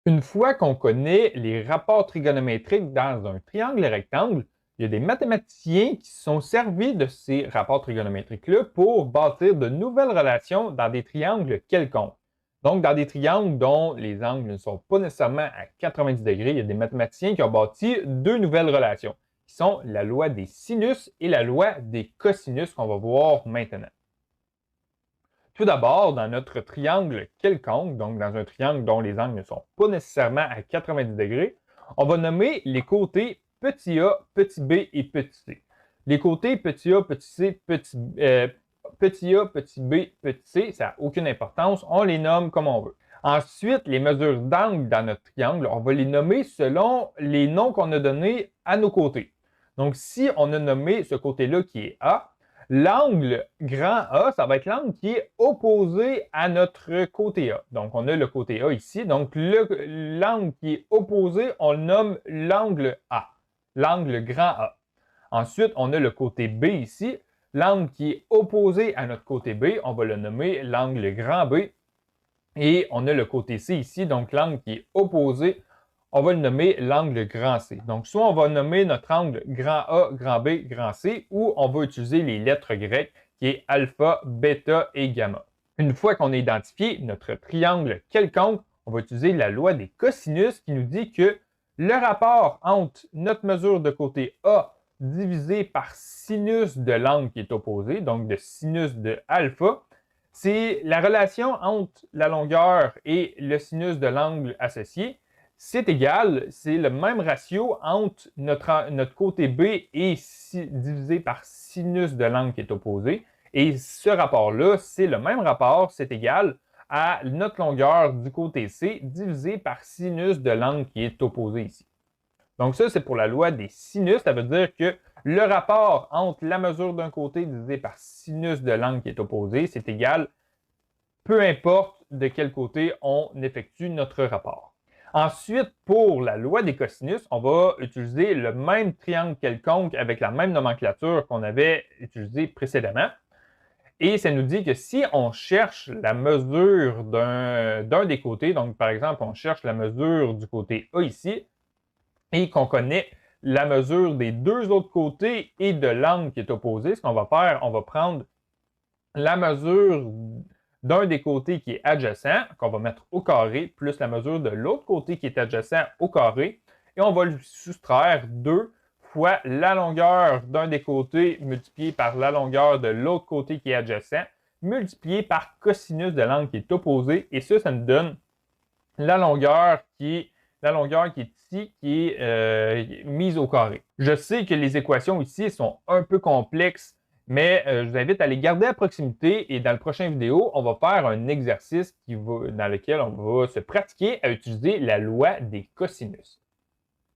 Une fois qu'on connaît les rapports trigonométriques dans un triangle rectangle, il y a des mathématiciens qui se sont servis de ces rapports trigonométriques-là pour bâtir de nouvelles relations dans des triangles quelconques. Donc, dans des triangles dont les angles ne sont pas nécessairement à 90 degrés, il y a des mathématiciens qui ont bâti deux nouvelles relations, qui sont la loi des sinus et la loi des cosinus qu'on va voir maintenant. Tout d'abord, dans notre triangle quelconque, donc dans un triangle dont les angles ne sont pas nécessairement à 90 degrés, on va nommer les côtés petit a, petit b et petit c. Les côtés petit a, petit c, petit a, petit b, petit c, ça n'a aucune importance, on les nomme comme on veut. Ensuite, les mesures d'angle dans notre triangle, on va les nommer selon les noms qu'on a donnés à nos côtés. Donc, si on a nommé ce côté-là qui est A, l'angle grand A, ça va être l'angle qui est opposé à notre côté A. Donc, on a le côté A ici. Donc, l'angle qui est opposé, on le nomme l'angle A, l'angle grand A. Ensuite, on a le côté B ici. L'angle qui est opposé à notre côté B, on va le nommer l'angle grand B. Et on a le côté C ici, donc l'angle qui est opposé, on va le nommer l'angle grand C. Donc, soit on va nommer notre angle grand A, grand B, grand C, ou on va utiliser les lettres grecques qui est alpha, bêta et gamma. Une fois qu'on a identifié notre triangle quelconque, on va utiliser la loi des cosinus qui nous dit que le rapport entre notre mesure de côté A divisé par sinus de l'angle qui est opposé, donc de sinus de alpha, c'est la relation entre la longueur et le sinus de l'angle associé. C'est égal, c'est le même ratio entre notre côté B et divisé par sinus de l'angle qui est opposé. Et ce rapport-là, c'est le même rapport, c'est égal à notre longueur du côté C divisé par sinus de l'angle qui est opposé ici. Donc ça, c'est pour la loi des sinus. Ça veut dire que le rapport entre la mesure d'un côté divisé par sinus de l'angle qui est opposé, c'est égal, peu importe de quel côté on effectue notre rapport. Ensuite, pour la loi des cosinus, on va utiliser le même triangle quelconque avec la même nomenclature qu'on avait utilisée précédemment. Et ça nous dit que si on cherche la mesure d'un des côtés, donc par exemple, on cherche la mesure du côté A ici, et qu'on connaît la mesure des deux autres côtés et de l'angle qui est opposé, ce qu'on va faire, on va prendre la mesure d'un des côtés qui est adjacent, qu'on va mettre au carré, plus la mesure de l'autre côté qui est adjacent au carré, et on va lui soustraire 2 fois la longueur d'un des côtés multiplié par la longueur de l'autre côté qui est adjacent, multiplié par cosinus de l'angle qui est opposé, et ça nous donne la longueur qui est ici, qui est mise au carré. Je sais que les équations ici sont un peu complexes, mais je vous invite à les garder à proximité et dans la prochaine vidéo, on va faire un exercice dans lequel on va se pratiquer à utiliser la loi des cosinus.